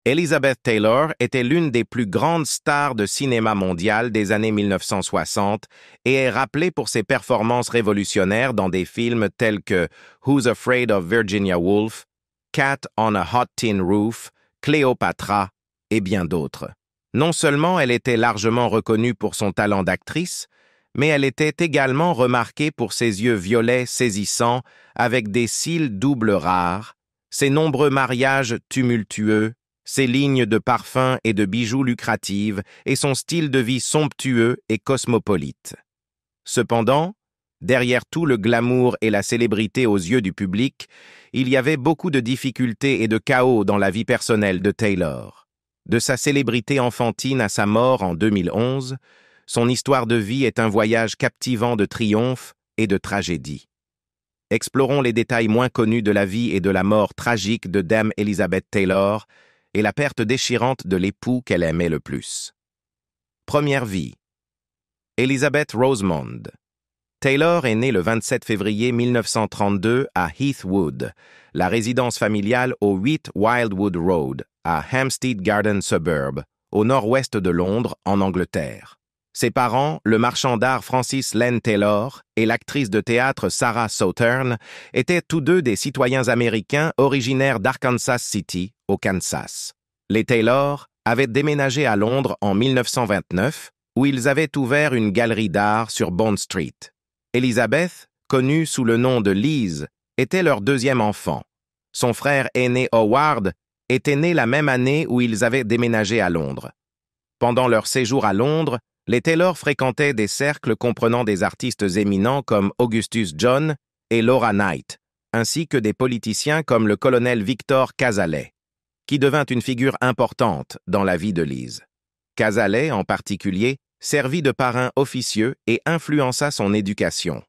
Elizabeth Taylor était l'une des plus grandes stars de cinéma mondial des années 1960 et est rappelée pour ses performances révolutionnaires dans des films tels que Who's Afraid of Virginia Woolf, Cat on a Hot Tin Roof, Cléopâtra et bien d'autres. Non seulement elle était largement reconnue pour son talent d'actrice, mais elle était également remarquée pour ses yeux violets saisissants avec des cils doubles rares, ses nombreux mariages tumultueux, ses lignes de parfums et de bijoux lucratives et son style de vie somptueux et cosmopolite. Cependant, derrière tout le glamour et la célébrité aux yeux du public, il y avait beaucoup de difficultés et de chaos dans la vie personnelle de Taylor. De sa célébrité enfantine à sa mort en 2011, son histoire de vie est un voyage captivant de triomphe et de tragédie. Explorons les détails moins connus de la vie et de la mort tragique de Dame Elizabeth Taylor et la perte déchirante de l'époux qu'elle aimait le plus. Première vie. Elizabeth Rosemond. Taylor est née le 27 février 1932 à Heathwood, la résidence familiale au 8 Wildwood Road, à Hampstead Garden Suburb, au nord-ouest de Londres, en Angleterre. Ses parents, le marchand d'art Francis Len Taylor et l'actrice de théâtre Sarah Sauternes, étaient tous deux des citoyens américains originaires d'Arkansas City, au Kansas. Les Taylor avaient déménagé à Londres en 1929, où ils avaient ouvert une galerie d'art sur Bond Street. Elizabeth, connue sous le nom de Liz, était leur deuxième enfant. Son frère aîné Howard était né la même année où ils avaient déménagé à Londres. Pendant leur séjour à Londres, les Taylor fréquentaient des cercles comprenant des artistes éminents comme Augustus John et Laura Knight, ainsi que des politiciens comme le colonel Victor Cazalet, qui devint une figure importante dans la vie de Liz. Cazalet, en particulier, servit de parrain officieux et influença son éducation.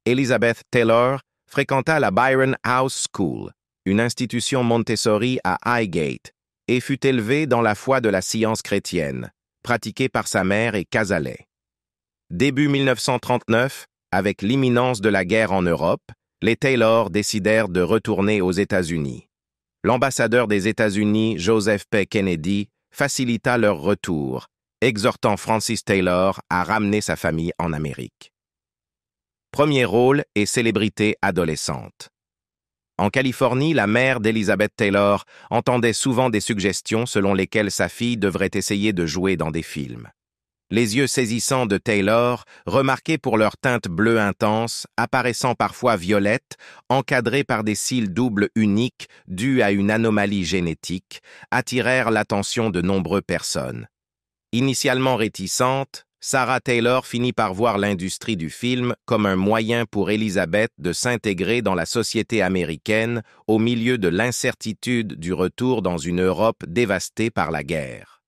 Elizabeth Taylor fréquenta la Byron House School, une institution Montessori à Highgate, et fut élevée dans la foi de la science chrétienne, pratiquée par sa mère et Cazalet. Début 1939, avec l'imminence de la guerre en Europe, les Taylor décidèrent de retourner aux États-Unis. L'ambassadeur des États-Unis, Joseph P. Kennedy, facilita leur retour, exhortant Francis Taylor à ramener sa famille en Amérique. Premier rôle et célébrité adolescente. En Californie, la mère d'Elizabeth Taylor entendait souvent des suggestions selon lesquelles sa fille devrait essayer de jouer dans des films. Les yeux saisissants de Taylor, remarqués pour leur teinte bleue intense, apparaissant parfois violettes, encadrés par des cils doubles uniques dus à une anomalie génétique, attirèrent l'attention de nombreuses personnes. Initialement réticente, Sarah Taylor finit par voir l'industrie du film comme un moyen pour Elizabeth de s'intégrer dans la société américaine au milieu de l'incertitude du retour dans une Europe dévastée par la guerre.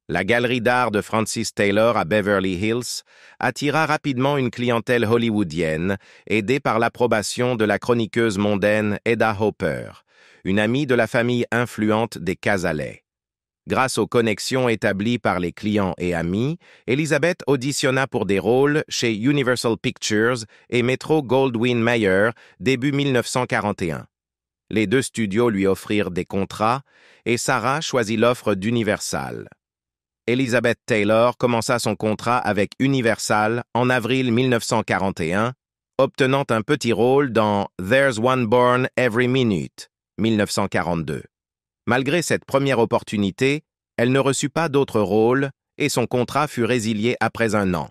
La galerie d'art de Francis Taylor à Beverly Hills attira rapidement une clientèle hollywoodienne, aidée par l'approbation de la chroniqueuse mondaine Hedda Hopper, une amie de la famille influente des Cazalet. Grâce aux connexions établies par les clients et amis, Elizabeth auditionna pour des rôles chez Universal Pictures et Metro-Goldwyn-Mayer début 1941. Les deux studios lui offrirent des contrats et Sarah choisit l'offre d'Universal. Elizabeth Taylor commença son contrat avec Universal en avril 1941, obtenant un petit rôle dans There's One Born Every Minute, 1942. Malgré cette première opportunité, elle ne reçut pas d'autres rôles et son contrat fut résilié après un an.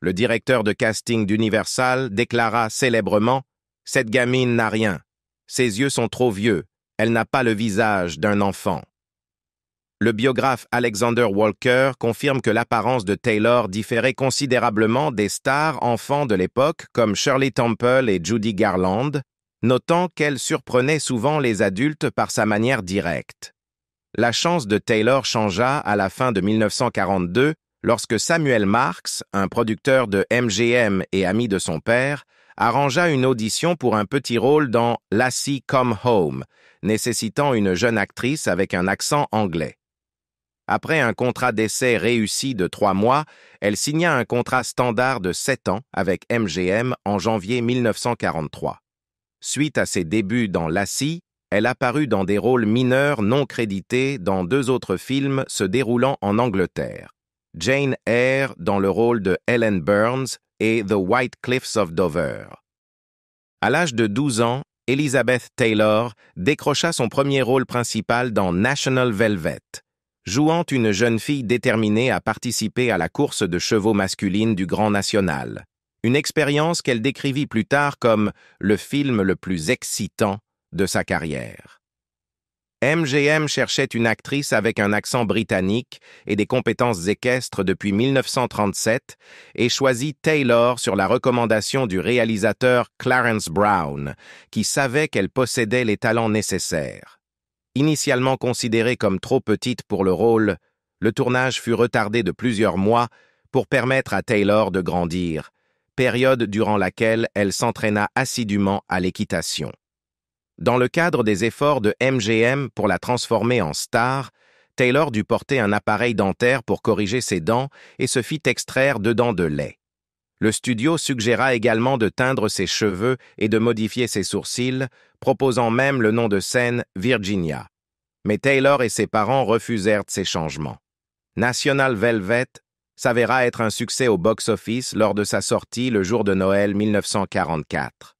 Le directeur de casting d'Universal déclara célèbrement « Cette gamine n'a rien. Ses yeux sont trop vieux. Elle n'a pas le visage d'un enfant. » Le biographe Alexander Walker confirme que l'apparence de Taylor différait considérablement des stars enfants de l'époque comme Shirley Temple et Judy Garland, notant qu'elle surprenait souvent les adultes par sa manière directe. La chance de Taylor changea à la fin de 1942 lorsque Samuel Marks, un producteur de MGM et ami de son père, arrangea une audition pour un petit rôle dans Lassie Come Home, nécessitant une jeune actrice avec un accent anglais. Après un contrat d'essai réussi de 3 mois, elle signa un contrat standard de 7 ans avec MGM en janvier 1943. Suite à ses débuts dans Lassie, elle apparut dans des rôles mineurs non crédités dans 2 autres films se déroulant en Angleterre. Jane Eyre dans le rôle de Ellen Burns et The White Cliffs of Dover. À l'âge de 12 ans, Elizabeth Taylor décrocha son premier rôle principal dans National Velvet, jouant une jeune fille déterminée à participer à la course de chevaux masculine du Grand National. Une expérience qu'elle décrivit plus tard comme le film le plus excitant de sa carrière. MGM cherchait une actrice avec un accent britannique et des compétences équestres depuis 1937 et choisit Taylor sur la recommandation du réalisateur Clarence Brown, qui savait qu'elle possédait les talents nécessaires. Initialement considérée comme trop petite pour le rôle, le tournage fut retardé de plusieurs mois pour permettre à Taylor de grandir, période durant laquelle elle s'entraîna assidûment à l'équitation. Dans le cadre des efforts de MGM pour la transformer en star, Taylor dut porter un appareil dentaire pour corriger ses dents et se fit extraire 2 dents de lait. Le studio suggéra également de teindre ses cheveux et de modifier ses sourcils, proposant même le nom de scène Virginia. Mais Taylor et ses parents refusèrent ces changements. National Velvet s'avéra être un succès au box-office lors de sa sortie le jour de Noël 1944.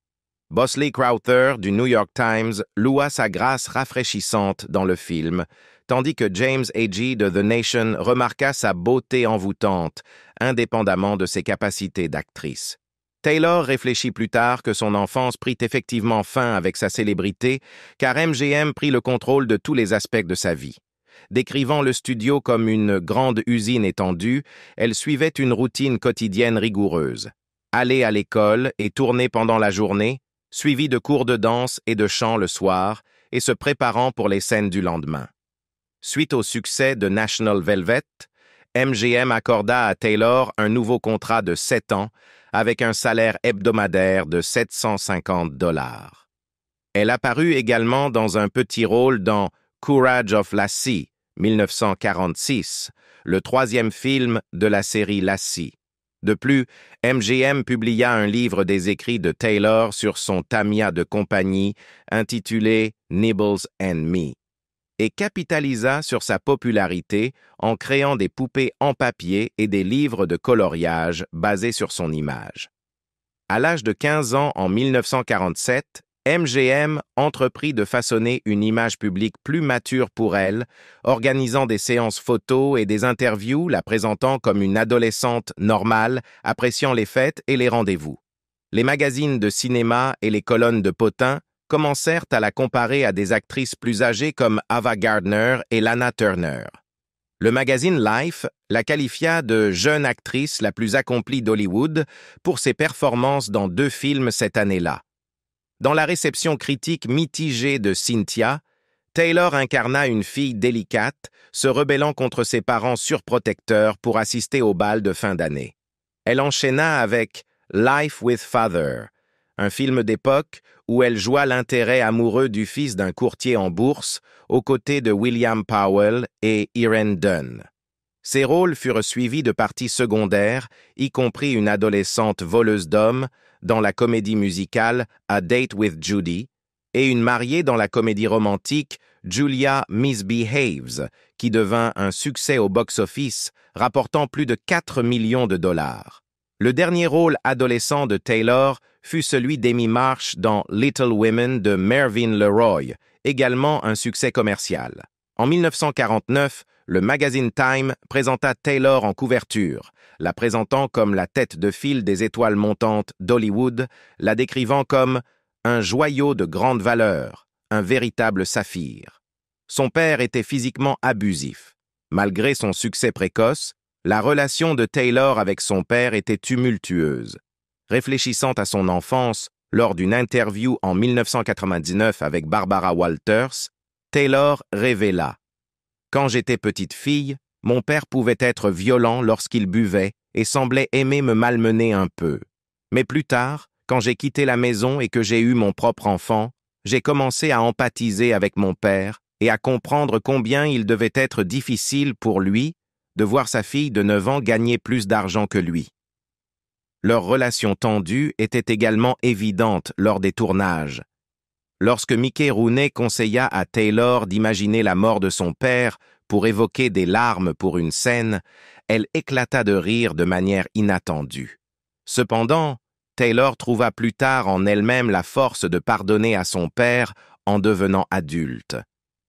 Bosley Crowther du New York Times loua sa grâce rafraîchissante dans le film, tandis que James Agee de The Nation remarqua sa beauté envoûtante, indépendamment de ses capacités d'actrice. Taylor réfléchit plus tard que son enfance prit effectivement fin avec sa célébrité, car MGM prit le contrôle de tous les aspects de sa vie. Décrivant le studio comme une grande usine étendue, elle suivait une routine quotidienne rigoureuse. Aller à l'école et tourner pendant la journée, suivi de cours de danse et de chant le soir, et se préparant pour les scènes du lendemain. Suite au succès de National Velvet, MGM accorda à Taylor un nouveau contrat de 7 ans avec un salaire hebdomadaire de $750. Elle apparut également dans un petit rôle dans Courage of Lassie, 1946, le 3e film de la série Lassie. De plus, MGM publia un livre des écrits de Taylor sur son Tamiya de compagnie intitulé Nibbles and Me et capitalisa sur sa popularité en créant des poupées en papier et des livres de coloriage basés sur son image. À l'âge de 15 ans en 1947, MGM entreprit de façonner une image publique plus mature pour elle, organisant des séances photos et des interviews la présentant comme une adolescente normale, appréciant les fêtes et les rendez-vous. Les magazines de cinéma et les colonnes de potins commencèrent à la comparer à des actrices plus âgées comme Ava Gardner et Lana Turner. Le magazine Life la qualifia de jeune actrice la plus accomplie d'Hollywood pour ses performances dans 2 films cette année-là. Dans la réception critique mitigée de Cynthia, Taylor incarna une fille délicate, se rebellant contre ses parents surprotecteurs pour assister au bal de fin d'année. Elle enchaîna avec Life with Father, un film d'époque où elle joua l'intérêt amoureux du fils d'un courtier en bourse aux côtés de William Powell et Irene Dunne. Ces rôles furent suivis de parties secondaires, y compris une adolescente voleuse d'hommes dans la comédie musicale A Date with Judy et une mariée dans la comédie romantique Julia Misbehaves, qui devint un succès au box-office, rapportant plus de 4 millions de dollars. Le dernier rôle adolescent de Taylor fut celui d'Amy Marsh dans Little Women de Mervyn LeRoy, également un succès commercial. En 1949, le magazine Time présenta Taylor en couverture, la présentant comme la tête de file des étoiles montantes d'Hollywood, la décrivant comme un joyau de grande valeur, un véritable saphir. Son père était physiquement abusif. Malgré son succès précoce, la relation de Taylor avec son père était tumultueuse. Réfléchissant à son enfance lors d'une interview en 1999 avec Barbara Walters, Taylor révéla « Quand j'étais petite fille, mon père pouvait être violent lorsqu'il buvait et semblait aimer me malmener un peu. Mais plus tard, quand j'ai quitté la maison et que j'ai eu mon propre enfant, j'ai commencé à empathiser avec mon père et à comprendre combien il devait être difficile pour lui de voir sa fille de 9 ans gagner plus d'argent que lui. » Leur relation tendue était également évidente lors des tournages. Lorsque Mickey Rooney conseilla à Taylor d'imaginer la mort de son père pour évoquer des larmes pour une scène, elle éclata de rire de manière inattendue. Cependant, Taylor trouva plus tard en elle-même la force de pardonner à son père en devenant adulte.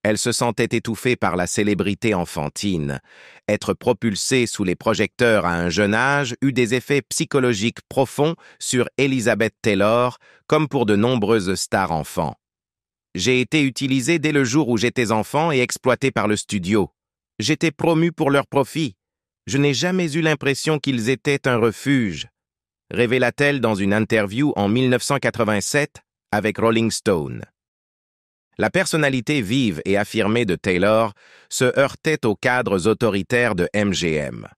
Elle se sentait étouffée par la célébrité enfantine. Être propulsée sous les projecteurs à un jeune âge eut des effets psychologiques profonds sur Elizabeth Taylor, comme pour de nombreuses stars enfants. J'ai été utilisée dès le jour où j'étais enfant et exploitée par le studio. J'étais promue pour leur profit. Je n'ai jamais eu l'impression qu'ils étaient un refuge, révéla-t-elle dans une interview en 1987 avec Rolling Stone. La personnalité vive et affirmée de Taylor se heurtait aux cadres autoritaires de MGM.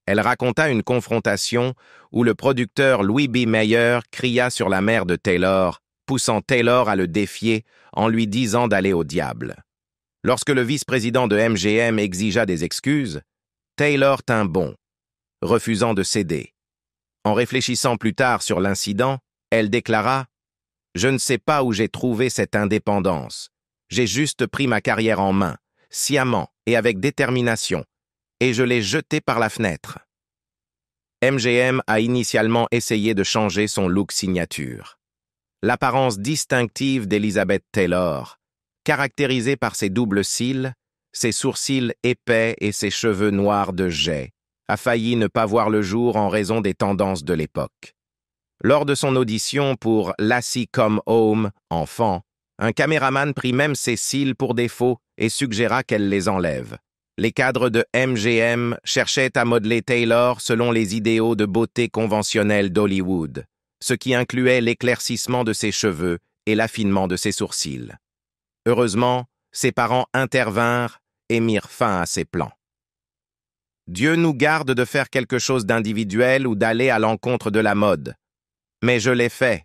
Elle raconta une confrontation où le producteur Louis B. Mayer cria sur la mère de Taylor, poussant Taylor à le défier en lui disant d'aller au diable. Lorsque le vice-président de MGM exigea des excuses, Taylor tint bon, refusant de céder. En réfléchissant plus tard sur l'incident, elle déclara « Je ne sais pas où j'ai trouvé cette indépendance. J'ai juste pris ma carrière en main, sciemment et avec détermination, et je l'ai jetée par la fenêtre. » MGM a initialement essayé de changer son look signature. L'apparence distinctive d'Elizabeth Taylor, caractérisée par ses doubles cils, ses sourcils épais et ses cheveux noirs de jais, a failli ne pas voir le jour en raison des tendances de l'époque. Lors de son audition pour Lassie Come Home, enfant, un caméraman prit même ses cils pour défaut et suggéra qu'elle les enlève. Les cadres de MGM cherchaient à modeler Taylor selon les idéaux de beauté conventionnels d'Hollywood, ce qui incluait l'éclaircissement de ses cheveux et l'affinement de ses sourcils. Heureusement, ses parents intervinrent et mirent fin à ces plans. Dieu nous garde de faire quelque chose d'individuel ou d'aller à l'encontre de la mode. Mais je l'ai fait,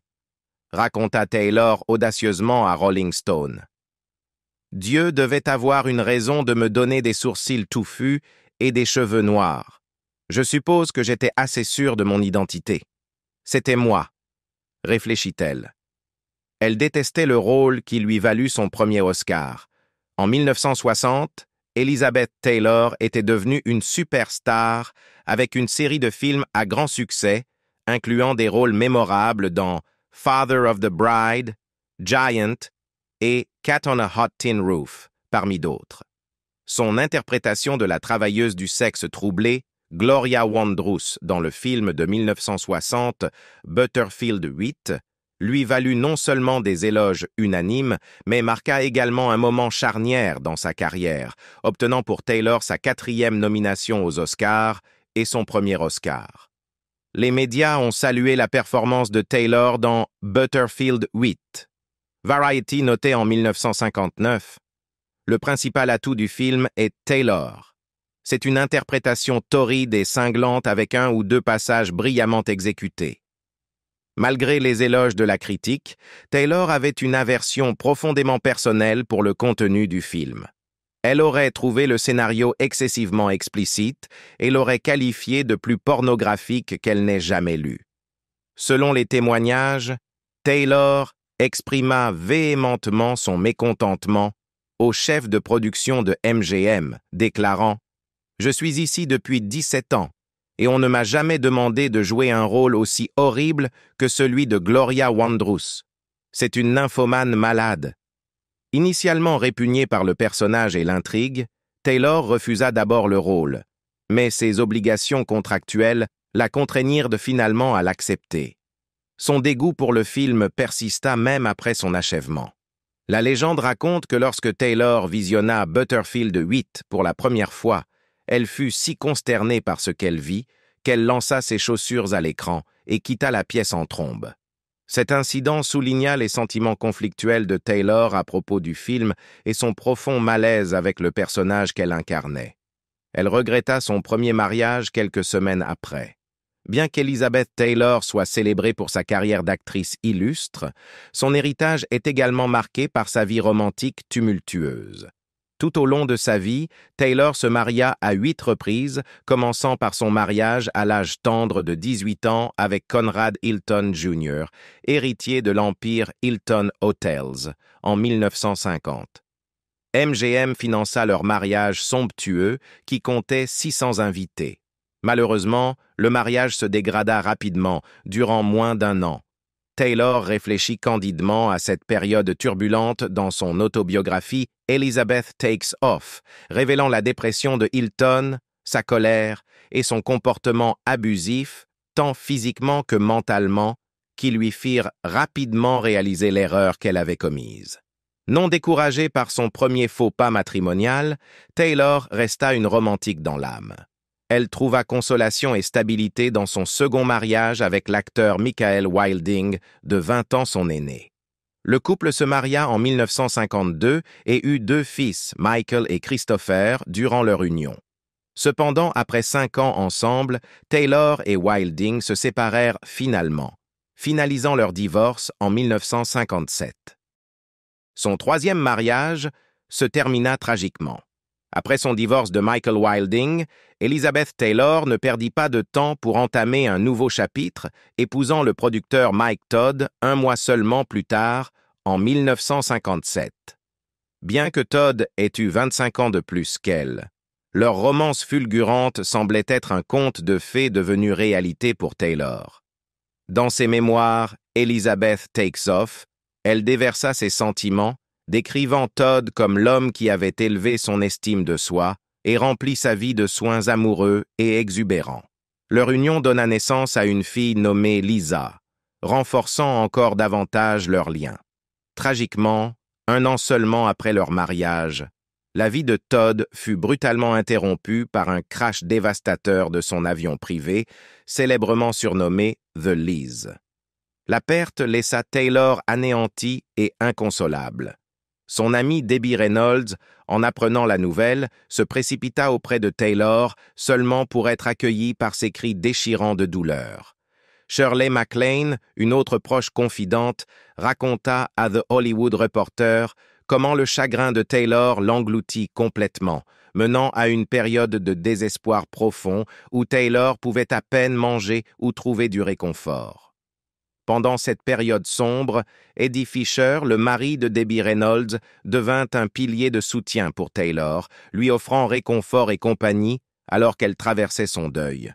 raconta Taylor audacieusement à Rolling Stone. Dieu devait avoir une raison de me donner des sourcils touffus et des cheveux noirs. Je suppose que j'étais assez sûre de mon identité. C'était moi, réfléchit-elle. Elle détestait le rôle qui lui valut son premier Oscar. En 1960, Elizabeth Taylor était devenue une superstar avec une série de films à grand succès, incluant des rôles mémorables dans Father of the Bride, Giant et Cat on a Hot Tin Roof, parmi d'autres. Son interprétation de la travailleuse du sexe troublé, Gloria Wondrous, dans le film de 1960 Butterfield 8, lui valut non seulement des éloges unanimes, mais marqua également un moment charnière dans sa carrière, obtenant pour Taylor sa 4e nomination aux Oscars et son premier Oscar. Les médias ont salué la performance de Taylor dans Butterfield 8. Variety notait en 1959 « Le principal atout du film est Taylor. C'est une interprétation torride et cinglante avec 1 ou 2 passages brillamment exécutés. » Malgré les éloges de la critique, Taylor avait une aversion profondément personnelle pour le contenu du film. Elle aurait trouvé le scénario excessivement explicite et l'aurait qualifié de plus pornographique qu'elle n'ait jamais lu. Selon les témoignages, Taylor exprima véhémentement son mécontentement au chef de production de MGM, déclarant « Je suis ici depuis 17 ans et on ne m'a jamais demandé de jouer un rôle aussi horrible que celui de Gloria Wondrous. C'est une nymphomane malade. » Initialement répugnée par le personnage et l'intrigue, Taylor refusa d'abord le rôle, mais ses obligations contractuelles la contraignirent finalement à l'accepter. Son dégoût pour le film persista même après son achèvement. La légende raconte que lorsque Taylor visionna Butterfield 8 pour la première fois, elle fut si consternée par ce qu'elle vit qu'elle lança ses chaussures à l'écran et quitta la pièce en trombe. Cet incident souligna les sentiments conflictuels de Taylor à propos du film et son profond malaise avec le personnage qu'elle incarnait. Elle regretta son premier mariage quelques semaines après. Bien qu'Elizabeth Taylor soit célébrée pour sa carrière d'actrice illustre, son héritage est également marqué par sa vie romantique tumultueuse. Tout au long de sa vie, Taylor se maria à 8 reprises, commençant par son mariage à l'âge tendre de 18 ans avec Conrad Hilton Jr., héritier de l'empire Hilton Hotels, en 1950. MGM finança leur mariage somptueux qui comptait 600 invités. Malheureusement, le mariage se dégrada rapidement, durant moins d'1 an. Taylor réfléchit candidement à cette période turbulente dans son autobiographie Elizabeth Takes Off, révélant la dépression de Hilton, sa colère et son comportement abusif, tant physiquement que mentalement, qui lui firent rapidement réaliser l'erreur qu'elle avait commise. Non découragée par son premier faux pas matrimonial, Taylor resta une romantique dans l'âme. Elle trouva consolation et stabilité dans son second mariage avec l'acteur Michael Wilding, de 20 ans son aîné. Le couple se maria en 1952 et eut 2 fils, Michael et Christopher, durant leur union. Cependant, après 5 ans ensemble, Taylor et Wilding se séparèrent finalement, finalisant leur divorce en 1957. Son troisième mariage se termina tragiquement. Après son divorce de Michael Wilding, Elizabeth Taylor ne perdit pas de temps pour entamer un nouveau chapitre, épousant le producteur Mike Todd 1 mois seulement plus tard, en 1957. Bien que Todd ait eu 25 ans de plus qu'elle, leur romance fulgurante semblait être un conte de fées devenu réalité pour Taylor. Dans ses mémoires « Elizabeth Takes Off », elle déversa ses sentiments, décrivant Todd comme l'homme qui avait élevé son estime de soi et rempli sa vie de soins amoureux et exubérants. Leur union donna naissance à une fille nommée Lisa, renforçant encore davantage leur lien. Tragiquement, 1 an seulement après leur mariage, la vie de Todd fut brutalement interrompue par un crash dévastateur de son avion privé, célèbrement surnommé The Liz. La perte laissa Taylor anéantie et inconsolable. Son amie Debbie Reynolds, en apprenant la nouvelle, se précipita auprès de Taylor seulement pour être accueillie par ses cris déchirants de douleur. Shirley MacLaine, une autre proche confidente, raconta à The Hollywood Reporter comment le chagrin de Taylor l'engloutit complètement, menant à une période de désespoir profond où Taylor pouvait à peine manger ou trouver du réconfort. Pendant cette période sombre, Eddie Fisher, le mari de Debbie Reynolds, devint un pilier de soutien pour Taylor, lui offrant réconfort et compagnie alors qu'elle traversait son deuil.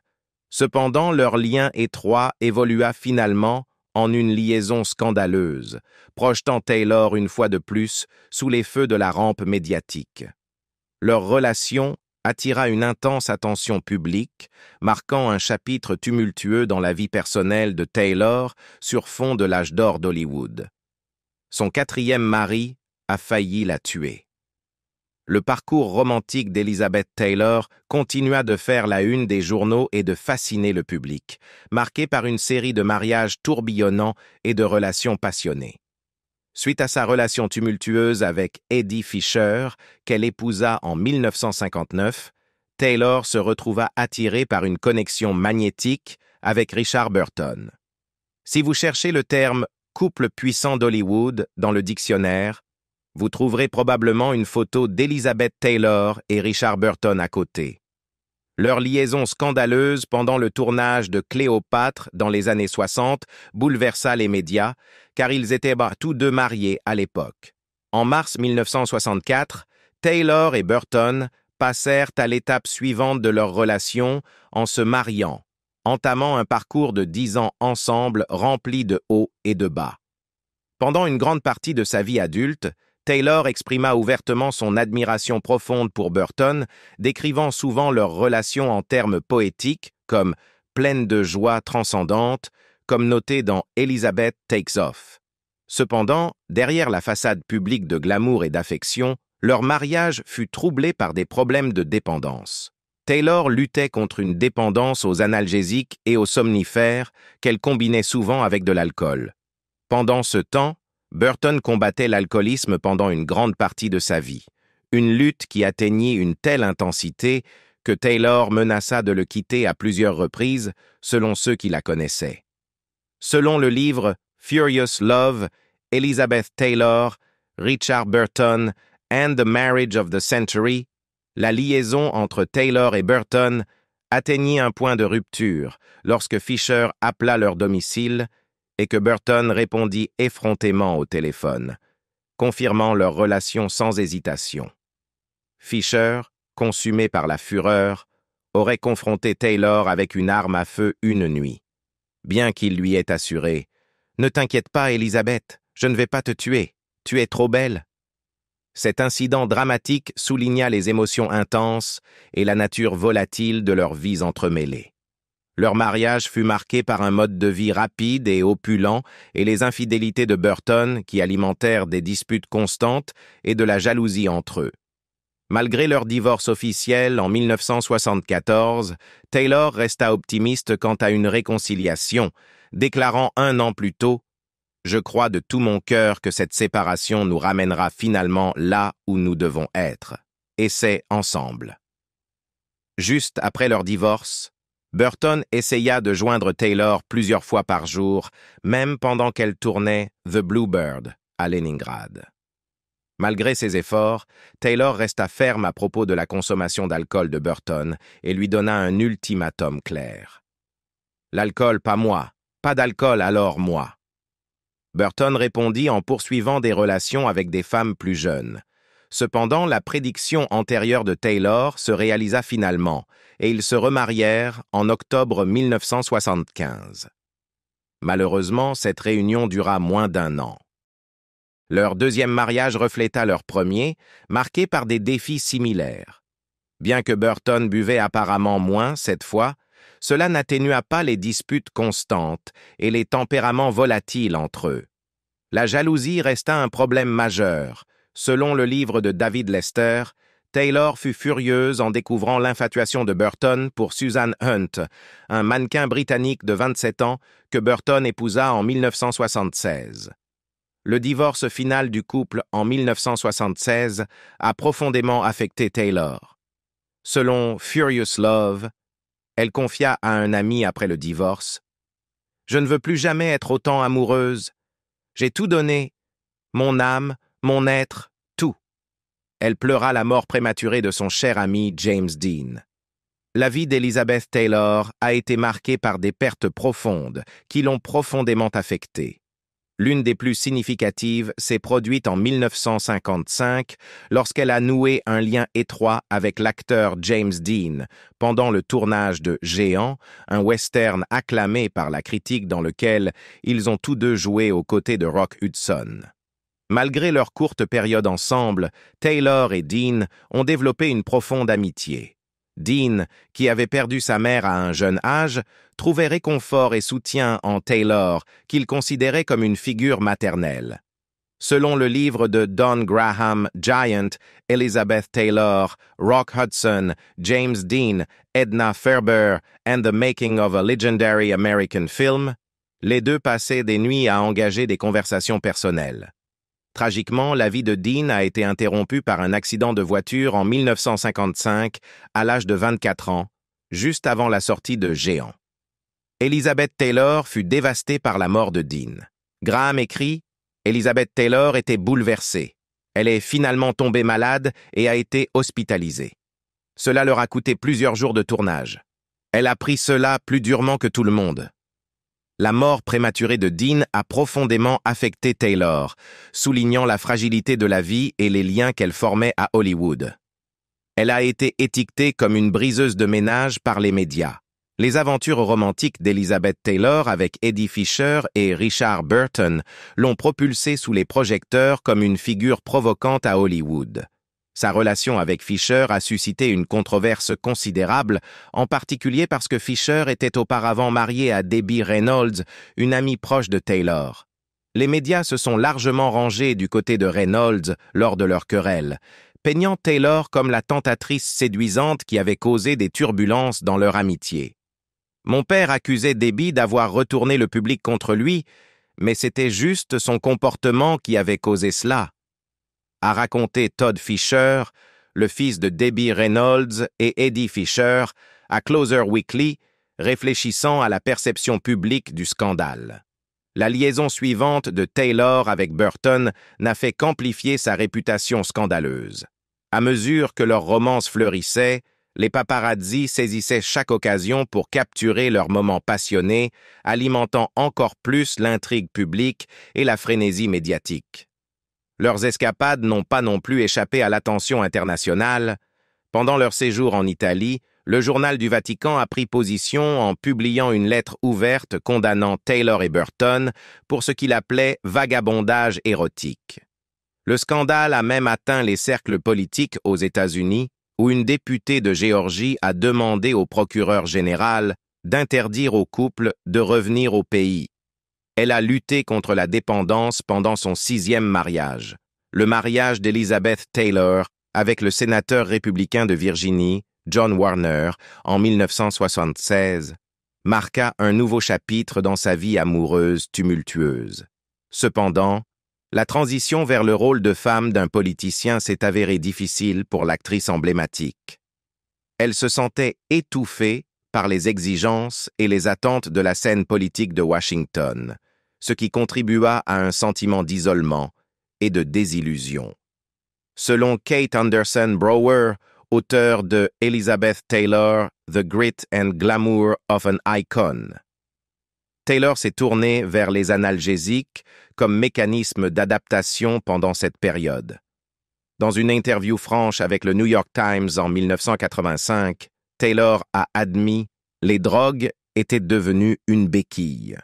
Cependant, leur lien étroit évolua finalement en une liaison scandaleuse, projetant Taylor une fois de plus sous les feux de la rampe médiatique. Leur relation attira une intense attention publique, marquant un chapitre tumultueux dans la vie personnelle de Taylor sur fond de l'âge d'or d'Hollywood. Son 4e mari a failli la tuer. Le parcours romantique d'Elizabeth Taylor continua de faire la une des journaux et de fasciner le public, marqué par une série de mariages tourbillonnants et de relations passionnées. Suite à sa relation tumultueuse avec Eddie Fisher, qu'elle épousa en 1959, Taylor se retrouva attirée par une connexion magnétique avec Richard Burton. Si vous cherchez le terme « couple puissant d'Hollywood » dans le dictionnaire, vous trouverez probablement une photo d'Elizabeth Taylor et Richard Burton à côté. Leur liaison scandaleuse pendant le tournage de Cléopâtre dans les années 60 bouleversa les médias, car ils étaient tous deux mariés à l'époque. En mars 1964, Taylor et Burton passèrent à l'étape suivante de leur relation en se mariant, entamant un parcours de 10 ans ensemble rempli de hauts et de bas. Pendant une grande partie de sa vie adulte, Taylor exprima ouvertement son admiration profonde pour Burton, décrivant souvent leur relation en termes poétiques, comme « pleine de joie transcendante », comme noté dans Elizabeth Takes Off. Cependant, derrière la façade publique de glamour et d'affection, leur mariage fut troublé par des problèmes de dépendance. Taylor luttait contre une dépendance aux analgésiques et aux somnifères qu'elle combinait souvent avec de l'alcool. Pendant ce temps, Burton combattait l'alcoolisme pendant une grande partie de sa vie, une lutte qui atteignit une telle intensité que Taylor menaça de le quitter à plusieurs reprises, selon ceux qui la connaissaient. Selon le livre Furious Love, Elizabeth Taylor, Richard Burton and the Marriage of the Century, la liaison entre Taylor et Burton atteignit un point de rupture lorsque Fisher appela leur domicile et que Burton répondit effrontément au téléphone, confirmant leur relation sans hésitation. Fisher, consumé par la fureur, aurait confronté Taylor avec une arme à feu une nuit, bien qu'il lui ait assuré « Ne t'inquiète pas, Elizabeth, je ne vais pas te tuer, tu es trop belle ». Cet incident dramatique souligna les émotions intenses et la nature volatile de leurs vies entremêlées. Leur mariage fut marqué par un mode de vie rapide et opulent et les infidélités de Burton qui alimentèrent des disputes constantes et de la jalousie entre eux. Malgré leur divorce officiel en 1974, Taylor resta optimiste quant à une réconciliation, déclarant 1 an plus tôt « Je crois de tout mon cœur que cette séparation nous ramènera finalement là où nous devons être, et c'est ensemble. » Juste après leur divorce, Burton essaya de joindre Taylor plusieurs fois par jour, même pendant qu'elle tournait The Bluebird à Leningrad. Malgré ses efforts, Taylor resta ferme à propos de la consommation d'alcool de Burton et lui donna un ultimatum clair. « L'alcool, pas moi. Pas d'alcool, alors moi. » Burton répondit en poursuivant des relations avec des femmes plus jeunes. Cependant, la prédiction antérieure de Taylor se réalisa finalement, et ils se remarièrent en octobre 1975. Malheureusement, cette réunion dura moins d'1 an. Leur deuxième mariage refléta leur premier, marqué par des défis similaires. Bien que Burton buvait apparemment moins cette fois, cela n'atténua pas les disputes constantes et les tempéraments volatiles entre eux. La jalousie resta un problème majeur. Selon le livre de David Lester, Taylor fut furieuse en découvrant l'infatuation de Burton pour Susan Hunt, un mannequin britannique de 27 ans que Burton épousa en 1976. Le divorce final du couple en 1976 a profondément affecté Taylor. Selon Furious Love, elle confia à un ami après le divorce « Je ne veux plus jamais être autant amoureuse. J'ai tout donné, mon âme, mon être, tout. » Elle pleura la mort prématurée de son cher ami James Dean. La vie d'Elizabeth Taylor a été marquée par des pertes profondes qui l'ont profondément affectée. L'une des plus significatives s'est produite en 1955 lorsqu'elle a noué un lien étroit avec l'acteur James Dean pendant le tournage de Géant, un western acclamé par la critique dans lequel ils ont tous deux joué aux côtés de Rock Hudson. Malgré leur courte période ensemble, Taylor et Dean ont développé une profonde amitié. Dean, qui avait perdu sa mère à un jeune âge, trouvait réconfort et soutien en Taylor, qu'il considérait comme une figure maternelle. Selon le livre de Don Graham, Giant, Elizabeth Taylor, Rock Hudson, James Dean, Edna Ferber and the Making of a Legendary American Film, les deux passaient des nuits à engager des conversations personnelles. Tragiquement, la vie de Dean a été interrompue par un accident de voiture en 1955, à l'âge de 24 ans, juste avant la sortie de Géant. Elizabeth Taylor fut dévastée par la mort de Dean. Graham écrit « Elizabeth Taylor était bouleversée. Elle est finalement tombée malade et a été hospitalisée. Cela leur a coûté plusieurs jours de tournage. Elle a pris cela plus durement que tout le monde. » La mort prématurée de Dean a profondément affecté Taylor, soulignant la fragilité de la vie et les liens qu'elle formait à Hollywood. Elle a été étiquetée comme une briseuse de ménage par les médias. Les aventures romantiques d'Elizabeth Taylor avec Eddie Fisher et Richard Burton l'ont propulsée sous les projecteurs comme une figure provocante à Hollywood. Sa relation avec Fisher a suscité une controverse considérable, en particulier parce que Fisher était auparavant marié à Debbie Reynolds, une amie proche de Taylor. Les médias se sont largement rangés du côté de Reynolds lors de leur querelle, peignant Taylor comme la tentatrice séduisante qui avait causé des turbulences dans leur amitié. Mon père accusait Debbie d'avoir retourné le public contre lui, mais c'était juste son comportement qui avait causé cela, a raconté Todd Fisher, le fils de Debbie Reynolds et Eddie Fisher, à Closer Weekly, réfléchissant à la perception publique du scandale. La liaison suivante de Taylor avec Burton n'a fait qu'amplifier sa réputation scandaleuse. À mesure que leur romance fleurissait, les paparazzi saisissaient chaque occasion pour capturer leurs moments passionnés, alimentant encore plus l'intrigue publique et la frénésie médiatique. Leurs escapades n'ont pas non plus échappé à l'attention internationale. Pendant leur séjour en Italie, le journal du Vatican a pris position en publiant une lettre ouverte condamnant Taylor et Burton pour ce qu'il appelait « vagabondage érotique ». Le scandale a même atteint les cercles politiques aux États-Unis, où une députée de Géorgie a demandé au procureur général d'interdire au couple de revenir au pays. Elle a lutté contre la dépendance pendant son 6e mariage, le mariage d'Elizabeth Taylor avec le sénateur républicain de Virginie, John Warner, en 1976, marqua un nouveau chapitre dans sa vie amoureuse tumultueuse. Cependant, la transition vers le rôle de femme d'un politicien s'est avérée difficile pour l'actrice emblématique. Elle se sentait étouffée par les exigences et les attentes de la scène politique de Washington, ce qui contribua à un sentiment d'isolement et de désillusion. Selon Kate Anderson Brower, auteur de Elizabeth Taylor, The Grit and Glamour of an Icon, Taylor s'est tournée vers les analgésiques comme mécanisme d'adaptation pendant cette période. Dans une interview franche avec le New York Times en 1985, Taylor a admis « Les drogues étaient devenues une béquille.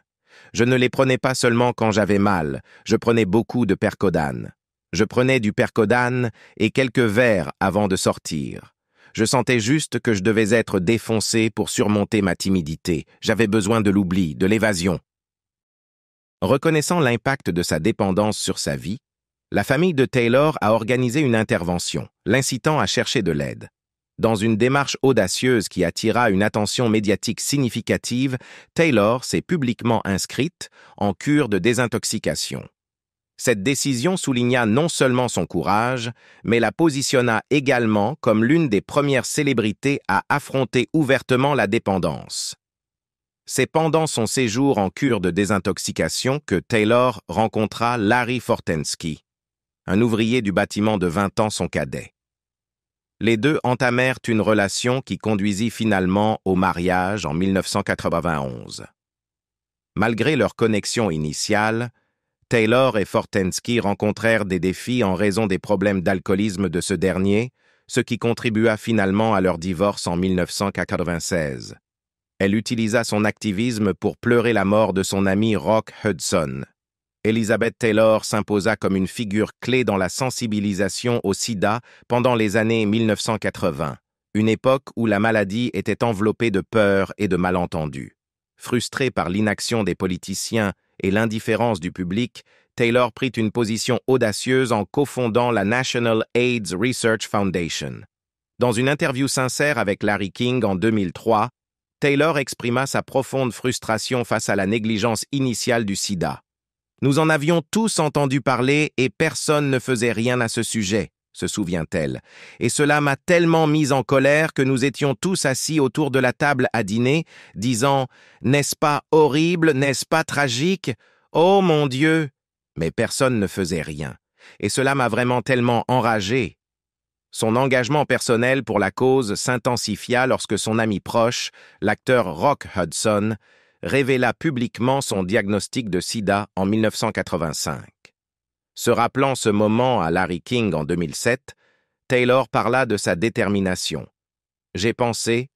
Je ne les prenais pas seulement quand j'avais mal, je prenais beaucoup de Percodan. Je prenais du Percodan et quelques verres avant de sortir. Je sentais juste que je devais être défoncé pour surmonter ma timidité. J'avais besoin de l'oubli, de l'évasion. » Reconnaissant l'impact de sa dépendance sur sa vie, la famille de Taylor a organisé une intervention, l'incitant à chercher de l'aide. Dans une démarche audacieuse qui attira une attention médiatique significative, Taylor s'est publiquement inscrite en cure de désintoxication. Cette décision souligna non seulement son courage, mais la positionna également comme l'une des premières célébrités à affronter ouvertement la dépendance. C'est pendant son séjour en cure de désintoxication que Taylor rencontra Larry Fortensky, un ouvrier du bâtiment de 20 ans son cadet. Les deux entamèrent une relation qui conduisit finalement au mariage en 1991. Malgré leur connexion initiale, Taylor et Fortensky rencontrèrent des défis en raison des problèmes d'alcoolisme de ce dernier, ce qui contribua finalement à leur divorce en 1996. Elle utilisa son activisme pour pleurer la mort de son ami Rock Hudson. Elizabeth Taylor s'imposa comme une figure clé dans la sensibilisation au sida pendant les années 1980, une époque où la maladie était enveloppée de peur et de malentendus. Frustrée par l'inaction des politiciens et l'indifférence du public, Taylor prit une position audacieuse en cofondant la National AIDS Research Foundation. Dans une interview sincère avec Larry King en 2003, Taylor exprima sa profonde frustration face à la négligence initiale du sida. « Nous en avions tous entendu parler et personne ne faisait rien à ce sujet », se souvient-elle. « Et cela m'a tellement mise en colère que nous étions tous assis autour de la table à dîner, disant « N'est-ce pas horrible, n'est-ce pas tragique? Oh mon Dieu !» Mais personne ne faisait rien. Et cela m'a vraiment tellement enragé. Son engagement personnel pour la cause s'intensifia lorsque son ami proche, l'acteur Rock Hudson, révéla publiquement son diagnostic de sida en 1985. Se rappelant ce moment à Larry King en 2007, Taylor parla de sa détermination. « J'ai pensé,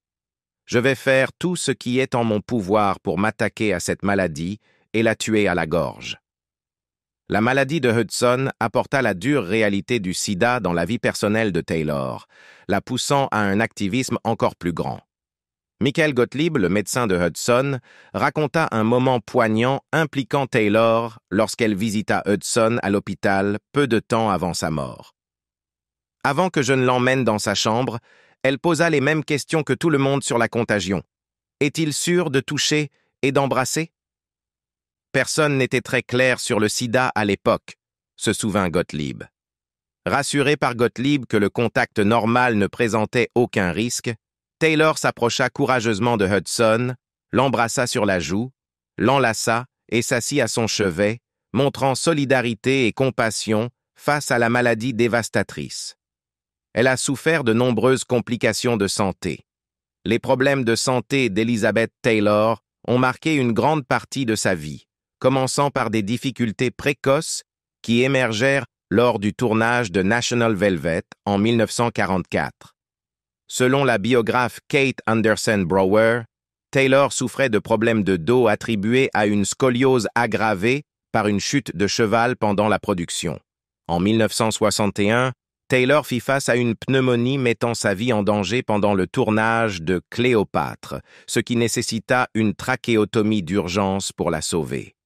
je vais faire tout ce qui est en mon pouvoir pour m'attaquer à cette maladie et la tuer à la gorge. » La maladie de Hudson apporta la dure réalité du sida dans la vie personnelle de Taylor, la poussant à un activisme encore plus grand. Michael Gottlieb, le médecin de Hudson, raconta un moment poignant impliquant Taylor lorsqu'elle visita Hudson à l'hôpital peu de temps avant sa mort. Avant que je ne l'emmène dans sa chambre, elle posa les mêmes questions que tout le monde sur la contagion. Est-il sûr de toucher et d'embrasser? Personne n'était très clair sur le sida à l'époque, se souvint Gottlieb. Rassuré par Gottlieb que le contact normal ne présentait aucun risque, Taylor s'approcha courageusement de Hudson, l'embrassa sur la joue, l'enlaça et s'assit à son chevet, montrant solidarité et compassion face à la maladie dévastatrice. Elle a souffert de nombreuses complications de santé. Les problèmes de santé d'Elizabeth Taylor ont marqué une grande partie de sa vie, commençant par des difficultés précoces qui émergèrent lors du tournage de National Velvet en 1944. Selon la biographe Kate Anderson Brower, Taylor souffrait de problèmes de dos attribués à une scoliose aggravée par une chute de cheval pendant la production. En 1961, Taylor fit face à une pneumonie mettant sa vie en danger pendant le tournage de Cléopâtre, ce qui nécessita une trachéotomie d'urgence pour la sauver.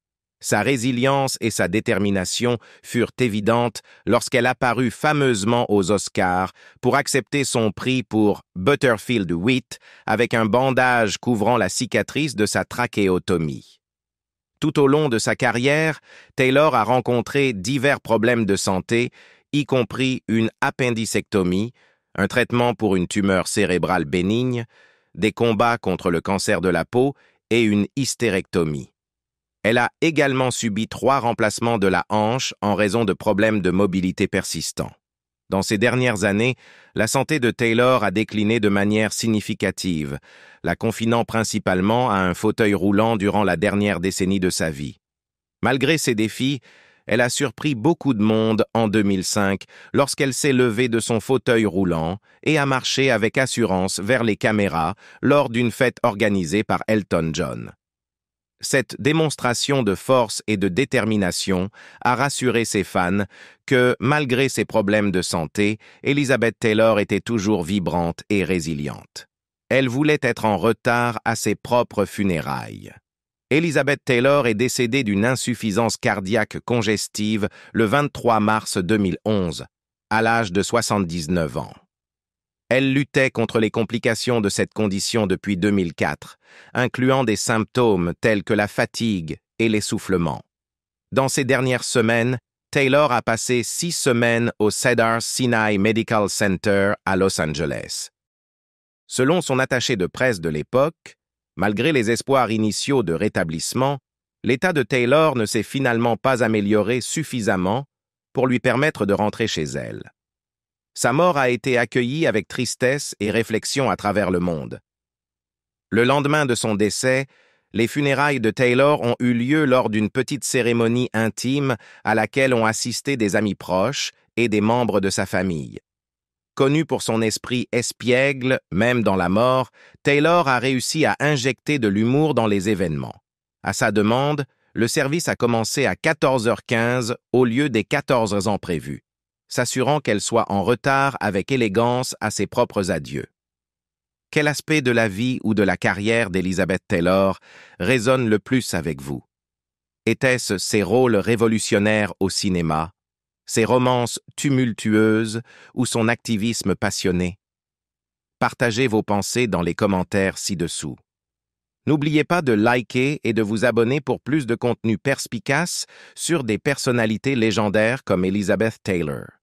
Sa résilience et sa détermination furent évidentes lorsqu'elle apparut fameusement aux Oscars pour accepter son prix pour Butterfield 8 avec un bandage couvrant la cicatrice de sa trachéotomie. Tout au long de sa carrière, Taylor a rencontré divers problèmes de santé, y compris une appendicectomie, un traitement pour une tumeur cérébrale bénigne, des combats contre le cancer de la peau et une hystérectomie. Elle a également subi 3 remplacements de la hanche en raison de problèmes de mobilité persistants. Dans ces dernières années, la santé de Taylor a décliné de manière significative, la confinant principalement à un fauteuil roulant durant la dernière décennie de sa vie. Malgré ces défis, elle a surpris beaucoup de monde en 2005 lorsqu'elle s'est levée de son fauteuil roulant et a marché avec assurance vers les caméras lors d'une fête organisée par Elton John. Cette démonstration de force et de détermination a rassuré ses fans que, malgré ses problèmes de santé, Elizabeth Taylor était toujours vibrante et résiliente. Elle voulait être en retard à ses propres funérailles. Elizabeth Taylor est décédée d'une insuffisance cardiaque congestive le 23 mars 2011, à l'âge de 79 ans. Elle luttait contre les complications de cette condition depuis 2004, incluant des symptômes tels que la fatigue et l'essoufflement. Dans ces dernières semaines, Taylor a passé 6 semaines au Cedars-Sinai Medical Center à Los Angeles. Selon son attaché de presse de l'époque, malgré les espoirs initiaux de rétablissement, l'état de Taylor ne s'est finalement pas amélioré suffisamment pour lui permettre de rentrer chez elle. Sa mort a été accueillie avec tristesse et réflexion à travers le monde. Le lendemain de son décès, les funérailles de Taylor ont eu lieu lors d'une petite cérémonie intime à laquelle ont assisté des amis proches et des membres de sa famille. Connu pour son esprit espiègle, même dans la mort, Taylor a réussi à injecter de l'humour dans les événements. À sa demande, le service a commencé à 14h15 au lieu des 14 ans prévus, s'assurant qu'elle soit en retard avec élégance à ses propres adieux. Quel aspect de la vie ou de la carrière d'Elizabeth Taylor résonne le plus avec vous? Était-ce ses rôles révolutionnaires au cinéma, ses romances tumultueuses ou son activisme passionné? Partagez vos pensées dans les commentaires ci-dessous. N'oubliez pas de liker et de vous abonner pour plus de contenu perspicace sur des personnalités légendaires comme Elizabeth Taylor.